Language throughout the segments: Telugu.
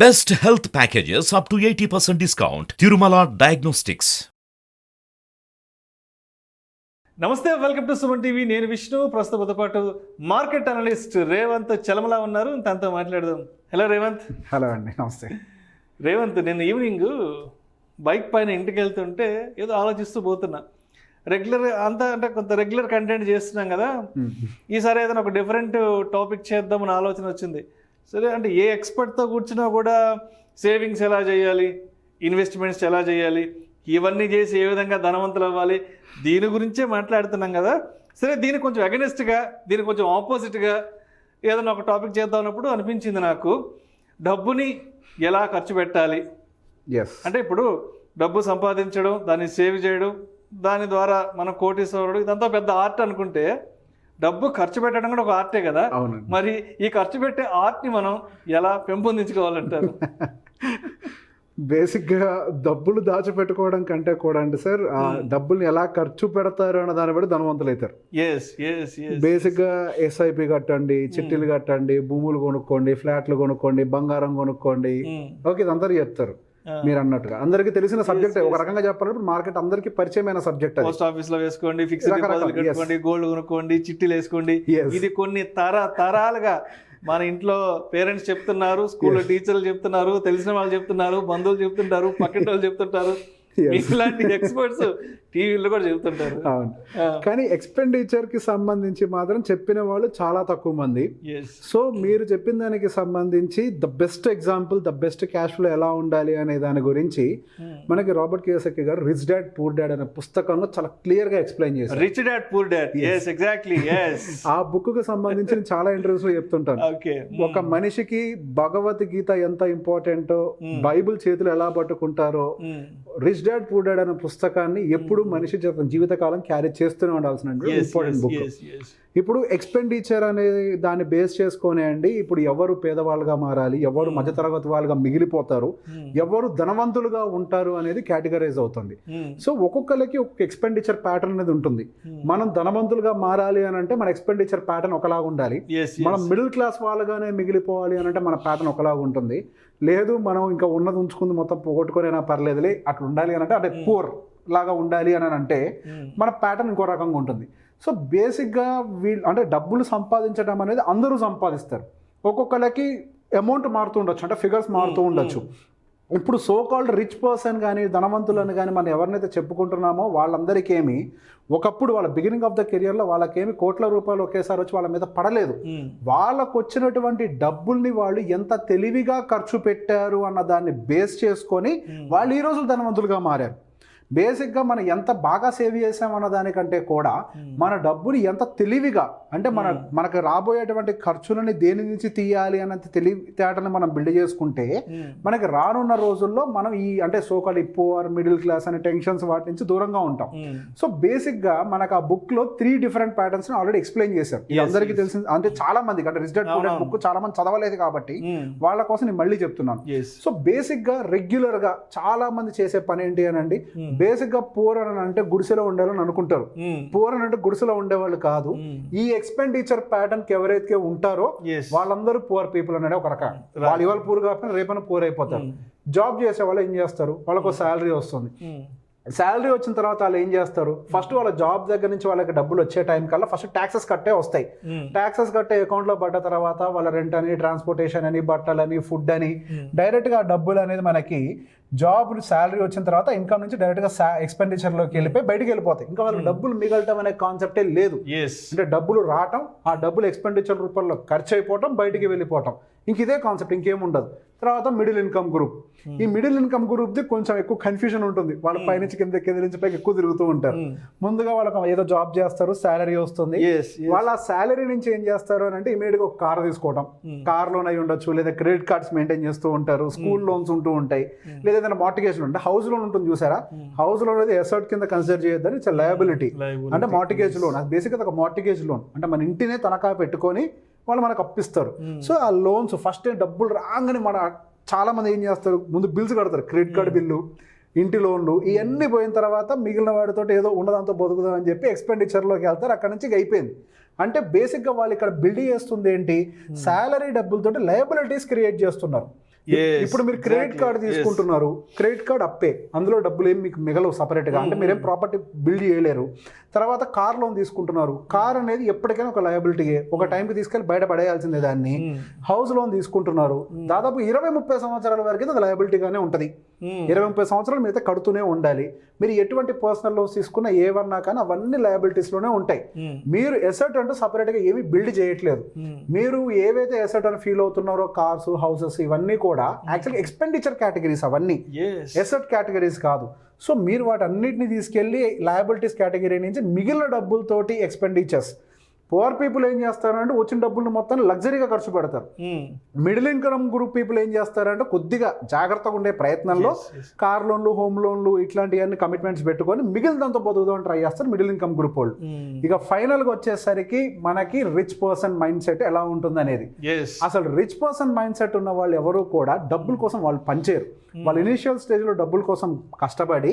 Best health packages up to 80% discount. Tirumala Diagnostics. నమస్తే, వెల్కమ్ టు సుమన్ టీవీ. నేను విష్ణు. ప్రస్తుతంతో పాటు మార్కెట్ అనలిస్ట్ రేవంత్ చలమలా ఉన్నారు. తనతో మాట్లాడదాం. హలో రేవంత్. హలో అండి, నమస్తే. రేవంత్, నేను ఈవినింగ్ బైక్ పైన ఇంటికి వెళ్తుంటే ఏదో ఆలోచిస్తూ పోతున్నా. రెగ్యులర్ అంతా అంటే కొంత రెగ్యులర్ కంటెంట్ చేస్తున్నాం కదా, ఈసారి ఏదైనా ఒక డిఫరెంట్ టాపిక్ చేద్దామని ఆలోచన వచ్చింది. సరే అంటే ఏ ఎక్స్పర్ట్తో కూర్చున్నా కూడా సేవింగ్స్ ఎలా చేయాలి, ఇన్వెస్ట్మెంట్స్ ఎలా చేయాలి, ఇవన్నీ చేసి ఏ విధంగా ధనవంతులు అవ్వాలి, దీని గురించే మాట్లాడుతున్నాం కదా. సరే, దీనికి కొంచెం అగెనిస్ట్గా, దీనికి కొంచెం ఆపోజిట్గా ఏదైనా ఒక టాపిక్ చేద్దాం అన్నప్పుడు అనిపించింది నాకు, డబ్బుని ఎలా ఖర్చు పెట్టాలి. అంటే ఇప్పుడు డబ్బు సంపాదించడం, దాన్ని సేవ్ చేయడం, దాని ద్వారా మనం కోటీశ్వరుడు, ఇదంతా పెద్ద ఆర్ట్ అనుకుంటే డబ్బు ఖర్చు పెట్టడం కూడా ఒక ఆర్టే కదా. మరి ఈ ఖర్చు పెట్టే ఆర్ట్ని మనం ఎలా పెంపొందించుకోవాలంటారు? బేసిక్గా డబ్బులు దాచిపెట్టుకోవడం కంటే కూడా అండి సార్, డబ్బుల్ని ఎలా ఖర్చు పెడతారు అన్న దాన్ని బట్టి ధనవంతులు అవుతారు. బేసిక్గా ఎస్ఐపి కట్టండి, చిట్టీలు కట్టండి, భూములు కొనుక్కోండి, ఫ్లాట్లు కొనుక్కోండి, బంగారం కొనుక్కోండి, ఓకే, ఇదంతా చెప్తారు. మీరు అన్నట్టుగా అందరికీ తెలిసిన సబ్జెక్ట్. ఒక రకంగా చెప్పాలంటే మార్కెట్ అందరికీ పరిచయమైన సబ్జెక్ట్. పోస్ట్ ఆఫీస్ లో వేసుకోండి, ఫిక్స్డ్ డిపాజిట్ కట్టుకోండి, గోల్డ్ కొనుక్కోండి, చిట్టీలు వేసుకోండి. ఇది కొన్ని తరాలుగా మన ఇంట్లో పేరెంట్స్ చెప్తున్నారు, స్కూల్లో టీచర్లు చెప్తున్నారు, తెలిసిన వాళ్ళు చెప్తున్నారు, బంధువులు చెప్తుంటారు, పక్కింటి వాళ్ళు చెప్తుంటారు, ఇలాంటి ఎక్స్పర్ట్స్ టీవీలో కూడా చెప్తుంటారు. అవును, కానీ ఎక్స్పెండిచర్ కి సంబంధించి మాత్రం చెప్పిన వాళ్ళు చాలా తక్కువ మంది. సో మీరు చెప్పిన దానికి సంబంధించి the best example, the best cash flow ఎలా ఉండాలి అనే దాని గురించి మనకి రాబర్ట్ కియోసాకి గారు రిచ్ డాడ్ పూర్ డాడ్ అనే పుస్తకంలో చాలా క్లియర్ గా ఎక్స్ప్లెయిన్ చేశారు. Rich dad poor dad, exactly. ఆ బుక్ కు సంబంధించి చాలా ఇంటర్వ్యూస్ లో చెప్తుంటాను. ఒక మనిషికి భగవద్గీత ఎంత ఇంపార్టెంటో, బైబిల్ చేతులు ఎలా పట్టుకుంటారో, రిచ్ డాడ్ పూర్ డాడ్ అనే పుస్తకాన్ని ఎప్పుడు మనిషి జీవితకాలం క్యారీ చేస్తూనే ఉండాల్సిన ఇంపార్టెంట్ బుక్. ఇప్పుడు ఎక్స్పెండిచర్ అనేది దాన్ని బేస్ చేసుకునే అండి, ఇప్పుడు ఎవరు పేదవాళ్ళుగా మారాలి, ఎవరు మధ్యతరగతి వాళ్ళుగా మిగిలిపోతారు, ఎవరు ధనవంతులుగా ఉంటారు అనేది కేటగరైజ్ అవుతుంది. సో ఒక్కొక్కరికి ఒక్కొక్క ఎక్స్పెండిచర్ ప్యాటర్న్ అనేది ఉంటుంది. మనం ధనవంతులుగా మారాలి అని అంటే మన ఎక్స్పెండిచర్ ప్యాటర్న్ ఒకలాగా ఉండాలి. మనం మిడిల్ క్లాస్ వాళ్ళగానే మిగిలిపోవాలి అని అంటే మన ప్యాటర్న్ ఒకలాగా ఉంటుంది. లేదు మనం ఇంకా ఉన్నది ఉంచుకుంది మొత్తం పోగొట్టుకునేనా పర్లేదులే అట్లా ఉండాలి అని అంటే, అంటే పూర్ లాగా ఉండాలి అని అంటే మన ప్యాటర్న్ ఇంకో రకంగా ఉంటుంది. సో బేసిక్గా అంటే డబ్బులు సంపాదించడం అనేది అందరూ సంపాదిస్తారు. ఒక్కొక్కరికి అమౌంట్ మారుతూ ఉండొచ్చు, అంటే ఫిగర్స్ మారుతూ ఉండొచ్చు. ఇప్పుడు సో కాల్డ్ రిచ్ పర్సన్ కానీ ధనవంతులని కానీ మనం ఎవరినైతే చెప్పుకుంటున్నామో వాళ్ళందరికేమి ఒకప్పుడు వాళ్ళ బిగినింగ్ ఆఫ్ ద కెరియర్లో వాళ్ళకేమి కోట్ల రూపాయలు ఒకేసారి వచ్చి వాళ్ళ మీద పడలేదు. వాళ్ళకు వచ్చినటువంటి డబ్బుల్ని వాళ్ళు ఎంత తెలివిగా ఖర్చు పెట్టారు అన్న దాన్ని బేస్ చేసుకొని వాళ్ళు ఈ రోజు ధనవంతులుగా మారారు. బేసిక్గా మనం ఎంత బాగా సేవ్ చేసామన్న దానికంటే కూడా మన డబ్బుని ఎంత తెలివిగా, అంటే మనకు రాబోయేటువంటి ఖర్చులని దేని నుంచి తీయాలి అన్నది తెలివితేటని మనం బిల్డ్ చేసుకుంటే మనకి రానున్న రోజుల్లో మనం ఈ అంటే సోకాల్ పూర్, మిడిల్ క్లాస్ అనే టెన్షన్స్ వాటి నుంచి దూరంగా ఉంటాం. సో బేసిక్గా మనకు ఆ బుక్లో 3 డిఫరెంట్ ప్యాటర్న్స్ ఆల్రెడీ ఎక్స్ప్లెయిన్ చేశారు. అందరికీ తెలిసింది, అంటే చాలా మందికి అంటే rich dad poor dad book చాలా మంది చదవలేదు కాబట్టి వాళ్ళ కోసం నేను మళ్ళీ చెప్తున్నాను. సో బేసిక్గా రెగ్యులర్గా చాలా మంది చేసే పని ఏంటి అని అండి, బేసిక్ గా పూర్ అని అంటే గుడిసెలో ఉండాలని అనుకుంటారు. పూర్ అని అంటే గుడిసెలో ఉండేవాళ్ళు కాదు. ఈ ఎక్స్పెండిచర్ ప్యాటర్న్ కి ఎవరైతే ఉంటారో వాళ్ళందరూ పూర్ పీపుల్ అనేది ఒక రకం. వాళ్ళు ఇవాళ పూర్ కాకపోయినా రేపైనా పూర్ అయిపోతారు. జాబ్ చేసే వాళ్ళు ఏం చేస్తారు, వాళ్ళకు శాలరీ వస్తుంది. శాలరీ వచ్చిన తర్వాత వాళ్ళు ఏం చేస్తారు, ఫస్ట్ వాళ్ళ జాబ్ దగ్గర నుంచి వాళ్ళకి డబ్బులు వచ్చే టైం కల్లా ఫస్ట్ ట్యాక్సెస్ కట్టే వస్తాయి. ట్యాక్సెస్ కట్టే అకౌంట్లో పడ్డ తర్వాత వాళ్ళ రెంట్ అని, ట్రాన్స్పోర్టేషన్ అని, బట్టలని, ఫుడ్ అని డైరెక్ట్గా డబ్బులు అనేది మనకి జాబ్ శాలరీ వచ్చిన తర్వాత ఇన్కమ్ నుంచి డైరెక్ట్గా ఎక్స్పెండిచర్లోకి వెళ్ళిపోయి బయటికి వెళ్ళిపోతాయి. ఇంకా వాళ్ళకి డబ్బులు మిగలటం అనే కాన్సెప్టే లేదు. అంటే డబ్బులు రావటం, ఆ డబ్బులు ఎక్స్పెండిచర్ రూపంలో ఖర్చు అయిపోవటం, బయటికి వెళ్ళిపోవటం, ఇంక ఇదే కాన్సెప్ట్, ఇంకేముండదు. తర్వాత మిడిల్ ఇన్కమ్ గ్రూప్. ఈ మిడిల్ ఇన్కమ్ గ్రూప్ది కొంచెం ఎక్కువ కన్ఫ్యూజన్ ఉంటుంది. వాళ్ళ పైనుంచి కింద నుంచి పైకి ఎక్కువ తిరుగుతూ ఉంటారు. ముందుగా వాళ్ళకి ఏదో జాబ్ చేస్తారు, శాలరీ వస్తుంది. వాళ్ళ శాలరీ నుంచి ఏం చేస్తారు అని అంటే ఇమీడియట్ గా ఒక కార్ తీసుకోవడం, కార్ లోన్ అయి ఉండొచ్చు, లేదా క్రెడిట్ కార్డ్స్ మెయింటైన్ చేస్తూ ఉంటారు, స్కూల్ లోన్స్ ఉంటూ ఉంటాయి, లేదా ఏదైనా మార్టిగేజ్ లోన్, అంటే హౌస్ లోన్ ఉంటుంది చూసారా, హౌస్ లోన్ అనేది ఎసెట్ కింద కన్సిడర్ చేయొద్దని, ఇట్స్ లయబిలిటీ. అంటే మార్టిగేజ్ లోన్, అది బేసిక్గా ఒక మార్టిగేజ్ లోన్, అంటే మన ఇంటినే తనఖా పెట్టుకొని వాళ్ళు మనకు అప్పిస్తారు. సో ఆ లోన్స్ ఫస్ట్ డబ్బులు రాగానే మన చాలా మంది ఏం చేస్తారు, ముందు బిల్స్ కడతారు, క్రెడిట్ కార్డు బిల్లు, ఇంటి లోన్లు, ఇవన్నీ పోయిన తర్వాత మిగిలిన వాటితో ఏదో ఉండదంతో బతుకుదాం అని చెప్పి ఎక్స్పెండిచర్లోకి వెళ్తారు. అక్కడ నుంచి అయిపోయింది. అంటే బేసిక్గా వాళ్ళు ఇక్కడ బిల్డ్ చేస్తుంది ఏంటి, శాలరీ డబ్బులతో లయబిలిటీస్ క్రియేట్ చేస్తున్నారు. ఇప్పుడు మీరు క్రెడిట్ కార్డు తీసుకుంటున్నారు, క్రెడిట్ కార్డ్ అప్పే, అందులో డబ్బులు ఏమి మీకు మిగలవు సపరేట్గా, అంటే మీరేం ప్రాపర్టీ బిల్డ్ చేయలేరు. తర్వాత కార్ లోన్ తీసుకుంటున్నారు, కార్ అనేది ఎప్పటికైనా ఒక లయబిలిటీయే, ఒక టైంకి తీసుకెళ్ళి బయట పడేయాల్సిందే దాన్ని. హౌస్ లోన్ తీసుకుంటున్నారు, దాదాపు 20-30 సంవత్సరాల వరకు అది లయబిలిటీగానే ఉంటుంది, 20-30 సంవత్సరాలు మీరైతే కడుతూనే ఉండాలి. మీరు ఎటువంటి పర్సనల్ లోన్స్ తీసుకున్నా ఏవన్నా కానీ అవన్నీ లయబిలిటీస్లోనే ఉంటాయి. మీరు ఎసెట్ అంటూ సపరేట్గా ఏమీ బిల్డ్ చేయట్లేదు. మీరు ఏవైతే ఎసెట్ అని ఫీల్ అవుతున్నారో, కార్స్, హౌసెస్, ఇవన్నీ కూడా యాక్చువల్గా ఎక్స్పెండిచర్ కేటగిరీస్, అవన్నీ ఎసెట్ కేటగిరీస్ కాదు. సో మీరు వాటన్నిటిని తీసుకెళ్ళి లయబిలిటీస్ కేటగిరీ నుంచి మిగిలిన డబ్బులతోటి ఎక్స్పెండిచర్స్. పువర్ పీపుల్ ఏం చేస్తారంటే వచ్చిన డబ్బులు మొత్తం లగ్జరీగా ఖర్చు పెడతారు. మిడిల్ ఇన్కమ్ గ్రూప్ పీపుల్ ఏం చేస్తారంటే కొద్దిగా జాగ్రత్తగా ఉండే ప్రయత్నంలో కార్ లోన్లు, హోమ్ లోన్లు, ఇట్లాంటివన్నీ కమిట్మెంట్స్ పెట్టుకొని మిగిలినంత బతుకుదామని ట్రై చేస్తారు మిడిల్ ఇన్కమ్ గ్రూప్ వాళ్ళు. ఇక ఫైనల్గా వచ్చేసరికి మనకి రిచ్ పర్సన్ మైండ్ సెట్ ఎలా ఉంటుంది అనేది. అసలు రిచ్ పర్సన్ మైండ్ సెట్ ఉన్న వాళ్ళు ఎవరు కూడా డబ్బుల కోసం వాళ్ళు పనిచేయరు. వాళ్ళు ఇనిషియల్ స్టేజ్లో డబ్బుల కోసం కష్టపడి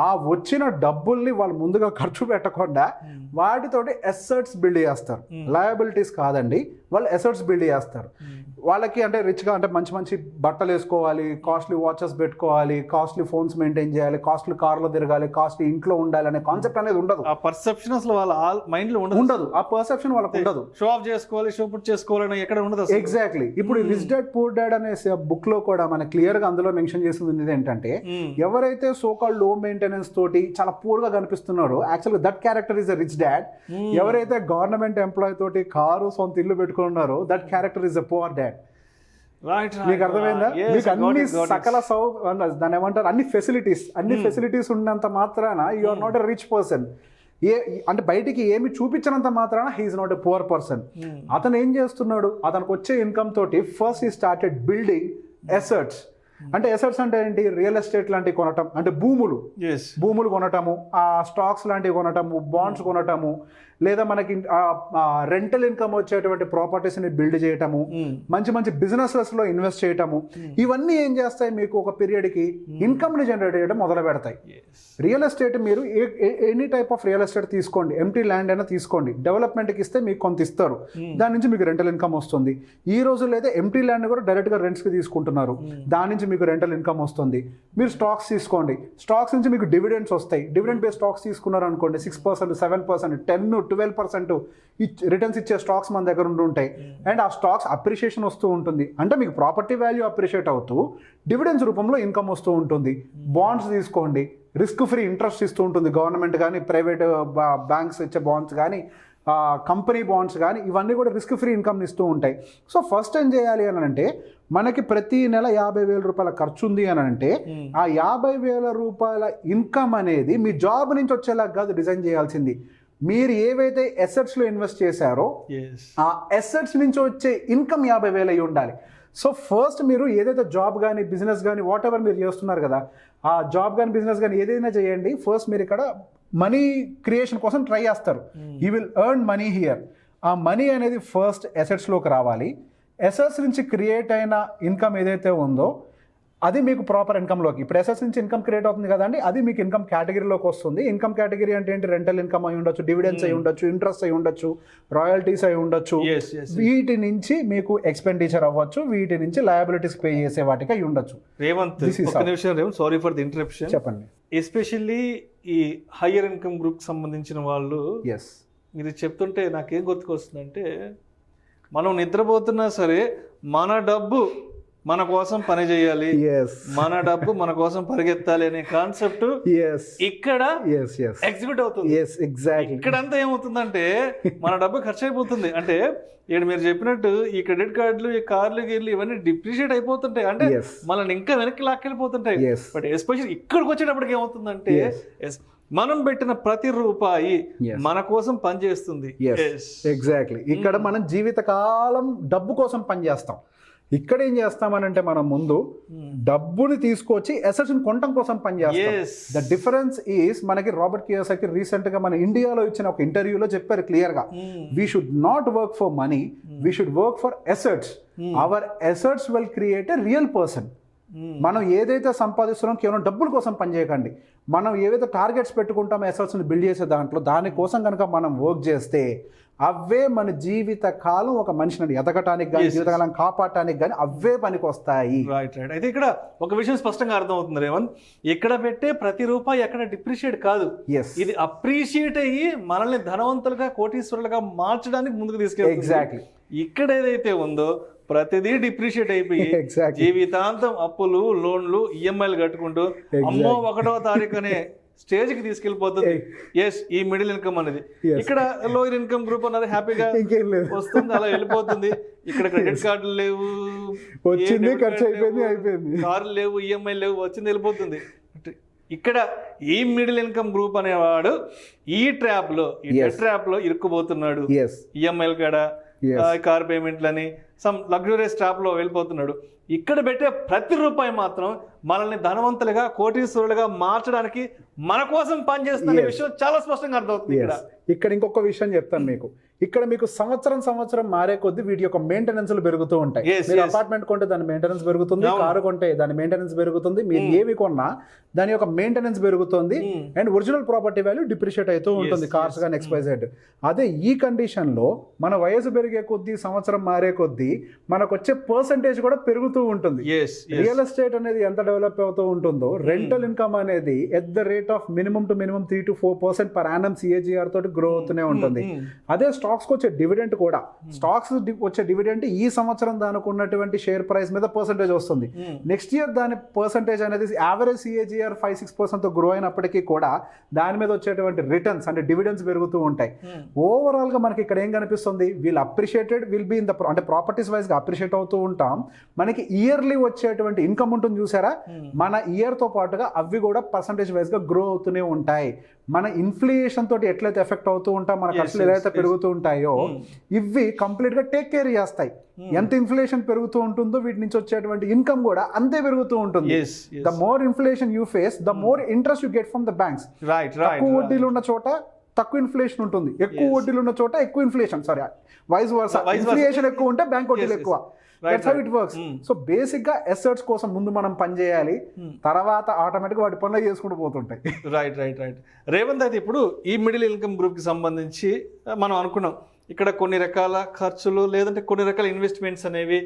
ఆ వచ్చిన డబ్బుల్ని వాళ్ళు ముందుగా ఖర్చు పెట్టకుండా వాటితోటి అసెట్స్ బిల్డ్ చేస్తారు. లయబిలిటీస్ కాదండి, వాళ్ళు అసెట్స్ బిల్డ్ చేస్తారు. వాళ్ళకి అంటే రిచ్గా అంటే మంచి మంచి బట్టలు వేసుకోవాలి, కాస్ట్లీ వాచెస్ పెట్టుకోవాలి, కాస్ట్లీ ఫోన్స్ మెయింటైన్ చేయాలి, కాస్ట్లీ కార్లో తిరగాలి, కాస్ట్లీ ఇంట్లో ఉండాలి అనే కాన్సెప్ట్ అనేది ఉండదు. ఆ పర్సెప్షన్ అసలు వాళ్ళ మైండ్ లో ఉండదు. ఆ పర్సెప్షన్ వాళ్ళకి ఉండదు. షో ఆఫ్ చేసుకోవాలి, షో పుట్ చేసుకోవాలని ఎక్కడ ఉండదు. ఎగ్జాక్ట్లీ. ఇప్పుడు రిచ్ డాడ్ పూర్ డాడ్ అనే బుక్ లో కూడా మన క్లియర్ గా అందులో మెన్షన్ చేసింది ఏంటంటే, ఎవరైతే సో కాల్డ్ లో మెయింటెనెన్స్ తోటి చాలా పూర్ గా కనిపిస్తున్నారో యాక్చువల్గా that character is a rich dad. ఎవరైతే గవర్నమెంట్ ఎంప్లాయ్ తోటి కారు, సొంత ఇల్లు పెట్టుకున్నారో that character is a poor dad. మీకు అర్థమైందా? మీకు అన్ని సకల దాని ఏమంటారు, అన్ని ఫెసిలిటీస్ ఉన్నంత మాత్రాన you are not a rich person. అంటే బయటికి ఏమి చూపించినంత మాత్రాన he is not a poor person. అతను ఏం చేస్తున్నాడు, అతనికి వచ్చే ఇన్కమ్ తోటి first he started building assets. అంటే అసెట్స్ అంటే ఏంటి? రియల్ ఎస్టేట్ లాంటివి కొనటం, అంటే భూములు కొనటము, ఆ స్టాక్స్ లాంటివి కొనటము, బాండ్స్ కొనటము, లేదా మనకి రెంటల్ ఇన్కమ్ వచ్చేటువంటి ప్రాపర్టీస్ని బిల్డ్ చేయటము, మంచి మంచి బిజినెస్లో ఇన్వెస్ట్ చేయటము, ఇవన్నీ ఏం చేస్తాయి, మీకు ఒక పీరియడ్కి ఇన్కమ్ని జనరేట్ చేయడం మొదలు పెడతాయి. రియల్ ఎస్టేట్ మీరు any type of real estate తీసుకోండి, ఎంటీ ల్యాండ్ అయినా తీసుకోండి, డెవలప్మెంట్కి ఇస్తే మీకు కొంత ఇస్తారు, దాని నుంచి మీకు రెంటల్ ఇన్కమ్ వస్తుంది. ఈ రోజుల్లో అయితే ఎంటీ ల్యాండ్ కూడా డైరెక్ట్గా రెంట్స్కి తీసుకుంటున్నారు, దాని నుంచి మీకు రెంటల్ ఇన్కమ్ వస్తుంది. మీరు స్టాక్స్ తీసుకోండి, స్టాక్స్ నుంచి మీకు డివిడెండ్స్ వస్తాయి. డివిడెండ్ బేస్ స్టాక్స్ తీసుకున్నారు అనుకోండి, 6%, 7%, 10-12% రిటర్న్స్ ఇచ్చే స్టాక్స్ మన దగ్గర ఉంటాయి. అండ్ ఆ స్టాక్స్ అప్రిషియేషన్ వస్తూ ఉంటుంది, అంటే మీకు ప్రాపర్టీ వాల్యూ అప్రిషియేట్ అవుతూ డివిడెండ్స్ రూపంలో ఇన్కమ్ వస్తూ ఉంటుంది. బాండ్స్ తీసుకోండి, రిస్క్ ఫ్రీ ఇంట్రెస్ట్ ఇస్తూ ఉంటుంది గవర్నమెంట్ కానీ, ప్రైవేట్ బ్యాంక్స్ ఇచ్చే బాండ్స్ కానీ, కంపెనీ బాండ్స్ కానీ, ఇవన్నీ కూడా రిస్క్ ఫ్రీ ఇన్కమ్ ఇస్తూ ఉంటాయి. సో ఫస్ట్ ఏం చేయాలి అని అంటే, మనకి ప్రతి నెల 50,000 రూపాయల ఖర్చు ఉంది అని అంటే, ఆ 50,000 రూపాయల ఇన్కమ్ అనేది మీ జాబ్ నుంచి వచ్చేలా కాదు డిజైన్ చేయాల్సింది. మీరు ఏవైతే అసెట్స్లో ఇన్వెస్ట్ చేశారో ఆ అసెట్స్ నుంచి వచ్చే ఇన్కమ్ 50,000 అయి ఉండాలి. సో ఫస్ట్ మీరు ఏదైతే జాబ్ కానీ, బిజినెస్ కానీ, వాట్ ఎవర్ మీరు చేస్తున్నారు కదా, ఆ జాబ్ కానీ, బిజినెస్ కానీ ఏదైనా చేయండి, ఫస్ట్ మీరు ఇక్కడ మనీ క్రియేషన్ కోసం ట్రై చేస్తారు. You will earn money here. ఆ మనీ అనేది ఫస్ట్ అసెట్స్లోకి రావాలి. అసెట్స్ నుంచి క్రియేట్ అయిన ఇన్కమ్ ఏదైతే ఉందో అది మీకు ప్రాపర్ ఇన్కమ్లోకి, ఇప్పుడు అసెట్స్ నుంచి ఇన్కమ్ క్రియేట్ అవుతుంది కదండి, అది మీకు ఇన్కమ్ కేటగిరీలోకి వస్తుంది. ఇన్కమ్ కేటగిరీ అంటే ఏంటి? రెంటల్ ఇన్కమ్ అయి ఉండొచ్చు, డివిడెండ్స్ అయి ఉండొచ్చు, ఇంట్రెస్ట్ అయి ఉండొచ్చు, రాయల్టీస్ అయి ఉండొచ్చు. వీటి నుంచి మీకు ఎక్స్పెండిచర్ అవ్వచ్చు, వీటి నుంచి లయబిలిటీస్ పే చేసే వాటికి అయి ఉండొచ్చు. Revanth, sorry for the interruption, చెప్పండి. ఎస్పెషల్లీ ఈ హయ్యర్ ఇన్కమ్ గ్రూప్ సంబంధించిన వాళ్ళు, మీరు చెప్తుంటే నాకేం గుర్తుకొస్తుందంటే, మనం నిద్రపోతున్నా సరే మన డబ్బు మన కోసం పని చేయాలి, మన డబ్బు మన కోసం పరిగెత్తాలి అనే కాన్సెప్ట్ ఇక్కడ ఎగ్జిక్యూట్ అవుతుంది. ఇక్కడంతా ఏమవుతుందంటే మన డబ్బు ఖర్చు అయిపోతుంది. అంటే ఇక్కడ మీరు చెప్పినట్టు ఈ క్రెడిట్ కార్డులు, ఈ కార్లు, గీర్లు ఇవన్నీ డిప్రిషియేట్ అయిపోతుంటాయి, అంటే మనల్ని ఇంకా వెనక్కి లాక్కెళ్ళిపోతుంటాయి. బట్ ఎస్పెషల్లీ ఇక్కడికి వచ్చేటప్పటికి ఏమవుతుందంటే, మనం పెట్టిన ప్రతి రూపాయి మన కోసం పనిచేస్తుంది. ఎగ్జాక్ట్లీ. ఇక్కడ మనం జీవితకాలం డబ్బు కోసం పనిచేస్తాం. ఇక్కడ ఏం చేస్తామనంటే, మనం ముందు డబ్బుని తీసుకొచ్చి అసెట్స్ని కొనడం కోసం పనిచేస్తాం. ద డిఫరెన్స్ ఈస్, మనకి రాబర్ట్ కియోసాకి రీసెంట్ గా మన ఇండియాలో ఇచ్చిన ఒక ఇంటర్వ్యూలో చెప్పారు క్లియర్ గా, we should not work for money, we should work for assets. Our assets will create a real person. మనం ఏదైతే సంపాదిస్తున్నాం కేవలం డబ్బుల కోసం పనిచేయకండి. మనం ఏవైతే టార్గెట్స్ పెట్టుకుంటామో ఎసెట్స్ని బిల్డ్ చేసే దానికోసం కనుక మనం వర్క్ చేస్తే అవే మన జీవిత కాలం ఒక మనిషిని ఎదగటానికి కానీ జీవితకాలం కాపాడటానికి కానీ అవే పనికి వస్తాయి. రైట్. అయితే ఇక్కడ ఒక విషయం స్పష్టంగా అర్థమవుతుంది రేవంత్, ఇక్కడ పెట్టే ప్రతి రూపాయి ఎక్కడ డిప్రిషియేట్ కాదు, ఇది అప్రిషియేట్ అయ్యి మనల్ని ధనవంతులుగా కోటీశ్వరులుగా మార్చడానికి ముందుకు తీసుకెళ్తుంది. ఎగ్జాక్ట్లీ. ఇక్కడ ఏదైతే ఉందో ప్రతిదీ డిప్రిషియేట్ అయిపోయి జీవితాంతం అప్పులు, లోన్లు, ఈఎంఐలు కట్టుకుంటూ అమ్మో 1వ తారీఖు అనే స్టేజ్ కి తీసుకెళ్లిపోతుంది. ఎస్, ఈ మిడిల్ ఇన్కమ్ అనేది. ఇక్కడ లోయర్ ఇన్కమ్ గ్రూప్ అన్నది హ్యాపీగా వస్తుంది, అలా వెళ్ళిపోతుంది. ఇక్కడ క్రెడిట్ కార్డులు లేవు, వచ్చింది ఖర్చు అయిపోయింది, కార్లు లేవు, ఈఎంఐ లేవు, వచ్చింది వెళ్ళిపోతుంది. ఇక్కడ ఈ మిడిల్ ఇన్కమ్ గ్రూప్ అనేవాడు ఈ ట్రాప్ లో ఇరుక్కుపోతున్నాడు. ఈఎంఐలు కాడ, కార్ పేమెంట్లని, సమ్ లగ్జూరియస్ ట్రాప్ లో వెళ్ళిపోతున్నాడు. ఇక్కడ పెట్టే ప్రతి రూపాయి మాత్రం మనల్ని ధనవంతులుగా కోటీశ్వరులుగా మార్చడానికి మన కోసం పనిచేస్తున్న విషయం చాలా స్పష్టంగా అర్థమవుతుంది. ఇక్కడ ఇంకొక విషయం చెప్తాను మీకు. ఇక్కడ మీకు సంవత్సరం మారే కొద్దీ వీటి యొక్క మెయింటెనెన్స్ పెరుగుతూ ఉంటాయి. మీరు అపార్ట్మెంట్ కొంటే దాని మెయింటెనెన్స్ పెరుగుతుంది, కారు కొంటే దాని మెయింటెనెన్స్ పెరుగుతుంది, మీరు ఏవి కొన్నా దాని యొక్క మెయింటెనెన్స్ పెరుగుతుంది, and original property value depreciate అవుతూ ఉంటుంది, కార్స్ కానీ XYZ. అదే ఈ కండిషన్ లో మన వయసు పెరిగే కొద్దీ, సంవత్సరం మారే కొద్దీ మనకు వచ్చే పర్సంటేజ్ కూడా పెరుగుతూ ఉంటుంది. రియల్ ఎస్టేట్ అనేది ఎంత డెవలప్ అవుతూ ఉంటుందో, రెంటల్ ఇన్కమ్ అనేది at the rate of minimum to minimum 3 to 4% per annum CAGR తోటి గ్రో అవుతూనే ఉంటుంది. అదే స్టాక్స్ వచ్చే డివిడెంట్ కూడా, స్టాక్స్ వచ్చే డివిడెంట్ ఈ సంవత్సరం దానికి ఉన్నటువంటి షేర్ ప్రైస్ మీద పర్సంటేజ్ వస్తుంది. నెక్స్ట్ ఇయర్ దాని పర్సంటేజ్ అనేది యావరేజ్ CAGR 5-6% తో గ్రో అయినప్పటికీ కూడా దాని మీద వచ్చేటువంటి రిటర్న్స్ అంటే డివిడెండ్స్ పెరుగుతూ ఉంటాయి. ఓవరాల్ గా మనకి ఇక్కడ ఏం కనిపిస్తుంది, we'll appreciated will be in the అంటే ప్రాపర్టీస్ వైజ్ గా అప్రిషియేట్ అవుతూ ఉంటాం. మనకి ఇయర్లీ వచ్చేటువంటి ఇన్కమ్ ఉంటుంది చూసారా, మన ఇయర్ తో పాటుగా అవి కూడా పర్సంటేజ్ వైజ్ గా గ్రో అవుతూనే ఉంటాయి. మన ఇన్ఫ్లేషన్ తోటి ఎట్లయితే ఎఫెక్ట్ అవుతూ ఉంటాం, మన ఖర్చులు ఏదైతే పెరుగుతూ ఉంటాయో ఇవి కంప్లీట్ గా టేక్ కేర్ చేస్తాయి. ఎంత ఇన్ఫ్లేషన్ పెరుగుతూ ఉంటుందో వీటి నుంచి వచ్చేటువంటి ఇన్కమ్ కూడా అంతే పెరుగుతూ ఉంటుంది. The more inflation you face, the more interest you get from the banks. తక్కువ వడ్డీలు ఉన్న చోట తక్కువ ఇన్ఫ్లేషన్ ఉంటుంది, ఎక్కువ వడ్డీలు ఉన్న చోట ఎక్కువ inflation, sorry vice versa. Inflation ఎక్కువ ఉంటే బ్యాంక్ వడ్డీలు ఎక్కువ. That's how it works. So basic గా అసెట్స్ కోసం ముందు మనం పని చేయాలి, తర్వాత ఆటోమేటిక్ వాటి పనులు చేసుకుంటూ పోతుంటాయి. రైట్. రేవంత్, అయితే ఇప్పుడు ఈ మిడిల్ ఇన్కమ్ గ్రూప్ కి సంబంధించి మనం అనుకున్నాం ఇక్కడ కొన్ని రకాల ఖర్చులు లేదంటే కొన్ని రకాల ఇన్వెస్ట్మెంట్స్ అనేవి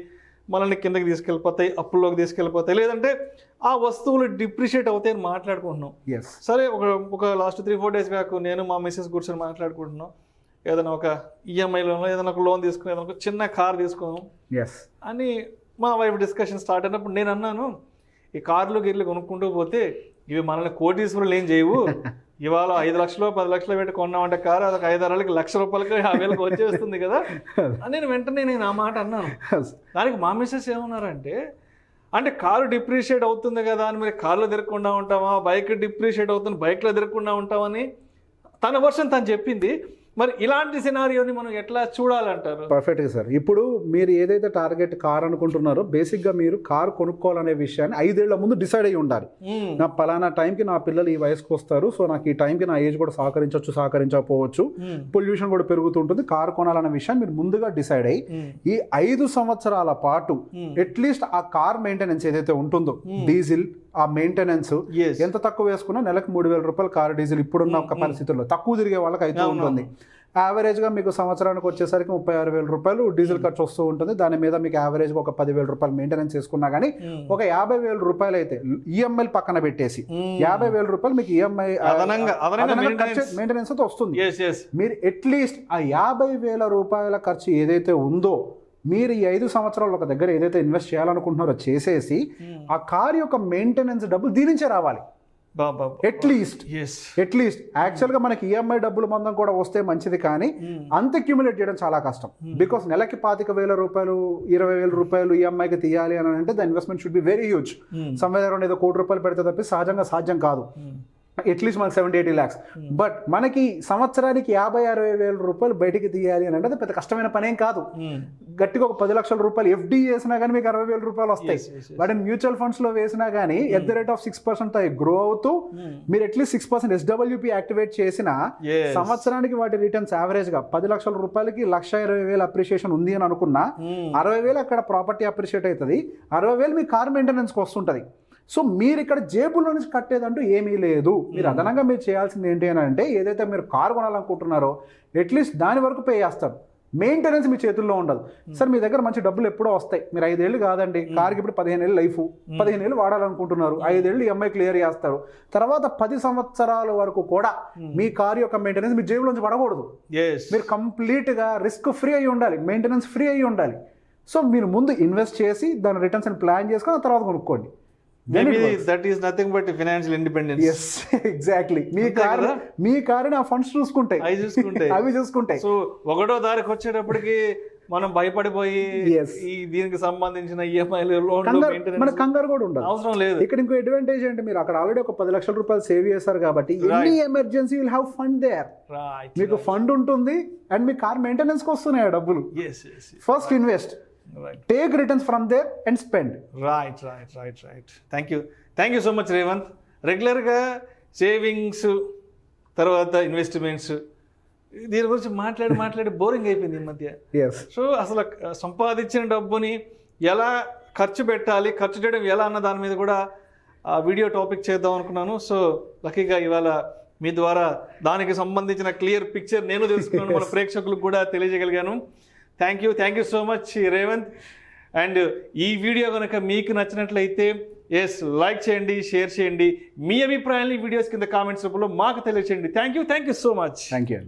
మనల్ని కిందకి తీసుకెళ్ళిపోతాయి, అప్పుల్లోకి తీసుకెళ్ళిపోతాయి, లేదంటే ఆ వస్తువులు డిప్రిషియేట్ అవుతాయి అని మాట్లాడుకుంటున్నాం. సరే, ఒక లాస్ట్ 3-4 days బ్యాక్ నేను మా మిస్సెస్ కూర్చొని మాట్లాడుకుంటున్నాం. ఏదైనా ఒక ఈఎంఐలో ఏదైనా ఒక లోన్ తీసుకుని ఏదైనా ఒక చిన్న కార్ తీసుకున్నాం అని మా వైఫ్ డిస్కషన్ స్టార్ట్ అయినప్పుడు నేను అన్నాను, ఈ కార్లు గిర్లు కొనుక్కుంటూ పోతే ఇవి మనల్ని కోటీశ్వరులు ఏం చేయవు. ఇవాళ 5 లక్షలు 10 లక్షలు పెట్టి కొన్నామంటే కారు అదొక 5-6 ఏళ్ళకి ₹1,00,000 50,000 వచ్చేస్తుంది కదా అని నేను ఆ మాట అన్నాను. దానికి మా మిస్సెస్ ఏమన్నారంటే, అంటే కారు డిప్రిషియేట్ అవుతుంది కదా అని మరి కార్లో తిరగకుండా ఉంటావా, బైక్ డిప్రిషియేట్ అవుతుంది బైక్లో తిరగకుండా ఉంటామని తన వర్షన్ తను చెప్పింది. మరి ఇలాంటి సినారియోని మనం ఎట్లా చూడాలంటారు? పర్ఫెక్ట్గా సార్. ఇప్పుడు మీరు ఏదైతే టార్గెట్ కార్ అనుకుంటున్నారో బేసిక్గా మీరు కార్ కొనుక్కోవాలనే విషయాన్ని 5 ఏళ్ల ముందు డిసైడ్ అయ్యి ఉండాలి. నా పలానా టైంకి నా పిల్లలు ఈ వయసుకు వస్తారు, సో నాకు ఈ టైంకి నా ఏజ్ కూడా సహకరించకపోవచ్చు, పొల్యూషన్ కూడా పెరుగుతుంటుంది, కార్ కొనాలనే విషయాన్ని మీరు ముందుగా డిసైడ్ అయ్యి ఈ 5 సంవత్సరాల పాటు అట్లీస్ట్ ఆ కార్ మెయింటెనెన్స్ ఏదైతే ఉంటుందో, డీజిల్ ఆ మెయింటెనెన్స్ ఎంత తక్కువ వేసుకున్నా నెలకు ₹3,000 కార్ డీజిల్ ఇప్పుడున్న ఒక పరిస్థితుల్లో తక్కువ తిరిగే వాళ్ళకి అయితే ఉంటుంది. యావరేజ్గా మీకు సంవత్సరానికి వచ్చేసరికి ₹36,000 డీజిల్ ఖర్చు వస్తూ ఉంటుంది. దాని మీద మీకు యావరేజ్గా ఒక ₹10,000 మెయింటెనెన్స్ చేసుకున్నా కానీ ఒక ₹50,000 అయితే ఈఎంఐ పక్కన పెట్టేసి ₹50,000 మీకు ఈఎంఐ మెయింటెనెన్స్ అయితే వస్తుంది. మీరు అట్లీస్ట్ ఆ ₹50,000 ఖర్చు ఏదైతే ఉందో మీరు ఈ 5 సంవత్సరాలు ఒక దగ్గర ఏదైతే ఇన్వెస్ట్ చేయాలనుకుంటున్నారో చేసేసి ఆ కార్ యొక్క మెయింటెనెన్స్ డబ్బులు దీని నుంచే రావాలి. అట్లీస్ట్ యాక్చువల్గా మనకి ఈఎంఐ డబ్బులు మందం కూడా వస్తే మంచిది, కానీ అంత అక్యుములేట్ చేయడం చాలా కష్టం. బికాస్ నెలకి ₹25,000 ₹20,000 ఈఎంఐకి తీయాలి అని అంటే the investment should be very huge. Somewhere around ఏదో ₹1,00,00,000 పెడితే తప్పి సహజంగా సాధ్యం కాదు. అట్లీస్ట్ మనకి 70-80 lakhs. బట్ మనకి సంవత్సరానికి 50-60 వేల రూపాయలు బయటికి తీయాలి అని అంటే అది పెద్ద కష్టమైన పనేం కాదు. గట్టిగా ఒక 10 లక్షల రూపాయలు ఎఫ్డి చేసినా కానీ మీకు 60 వేల రూపాయలు వస్తాయి. వాటిని మ్యూచువల్ ఫండ్స్ లో వేసినా కానీ at the rate of 6% grow అవుతూ మీరు అట్లీస్ట్ 6% SWP యాక్టివేట్ చేసినా సంవత్సరానికి వాటి రిటర్న్స్ యావరేజ్ గా 10 లక్షల రూపాయలకి 1,20,000 అప్రిషియేషన్ ఉంది అని అనుకున్నా 60,000 అక్కడ ప్రాపర్టీ అప్రిషియేట్ అవుతుంది, 60,000 మీ కార్ మెయింటెనెన్స్కి వస్తుంటుంది. సో మీరు ఇక్కడ జేబులో నుంచి కట్టేదంటూ ఏమీ లేదు. మీరు అదనంగా మీరు చేయాల్సింది ఏంటి అని అంటే ఏదైతే మీరు కారు కొనాలనుకుంటున్నారో అట్లీస్ట్ దాని వరకు పే చేస్తారు. మెయింటెనెన్స్ మీ చేతుల్లో ఉండదు. సార్ మీ దగ్గర మంచి డబ్బులు ఎప్పుడో వస్తాయి, మీరు 5 ఏళ్ళు కాదండి, కార్కి ఇప్పుడు 15 ఏళ్ళు లైఫ్, 15 ఏళ్ళు వాడాలనుకుంటున్నారు, 5 ఏళ్ళు EMI క్లియర్ చేస్తారు, తర్వాత 10 సంవత్సరాల వరకు కూడా మీ కారు యొక్క మెయింటెనెన్స్ మీ జేబులోంచి పడకూడదు. మీరు కంప్లీట్గా రిస్క్ ఫ్రీ అయ్యి ఉండాలి, మెయింటెనెన్స్ ఫ్రీ అయ్యి ఉండాలి. సో మీరు ముందు ఇన్వెస్ట్ చేసి దాని రిటర్న్స్ ప్లాన్ చేసుకొని ఆ తర్వాత కొనుక్కోండి. Maybe that is nothing but financial independence. Yes, exactly. మీ కారుని ఆ ఫండ్స్ చూసుకుంటాయి, అవి చూసుకుంటాయి. సో ఒకటో తారీఖు వచ్చేటప్పటికి మనం భయపడిపోయి దీనికి సంబంధించిన ఈఎంఐలు మన కంగారు కూడా ఉండదు, అవసరం లేదు. ఇక్కడ ఇంకో అడ్వాంటేజ్ అంటే మీరు అక్కడ ఆల్రెడీ ఒక 10 లక్షల రూపాయలు సేవ్ చేశారు కాబట్టి any emergency will have fund there. మీకు ఫండ్ ఉంటుంది అండ్ మీ కార్ మెయింటెనెన్స్ కి వస్తున్నాయి డబ్బులు. First invest, take returns from there and spend. Right. Thank you so much, Revant. రెగ్యులర్గా సేవింగ్స్ తర్వాత ఇన్వెస్ట్మెంట్స్ దీని గురించి మాట్లాడి బోరింగ్ అయిపోయింది ఈ మధ్య. సో అసలు సంపాదించిన డబ్బుని ఎలా ఖర్చు పెట్టాలి, ఖర్చు చేయడం ఎలా అన్న దాని మీద కూడా వీడియో టాపిక్ చేద్దాం అనుకున్నాను. సో లక్కీగా ఇవాళ మీ ద్వారా దానికి సంబంధించిన క్లియర్ పిక్చర్ నేను తెలుసుకున్నాను, మన ప్రేక్షకులకు కూడా తెలియజేయగలిగాను. Thank you so much Revanth. And ఈ వీడియో కనుక మీకు నచ్చినట్లయితే లైక్ చేయండి, షేర్ చేయండి, మీ అభిప్రాయాన్ని వీడియోస్ కింద కామెంట్స్ రూపంలో మాకు తెలియచేయండి. Thank you so much. Thank you.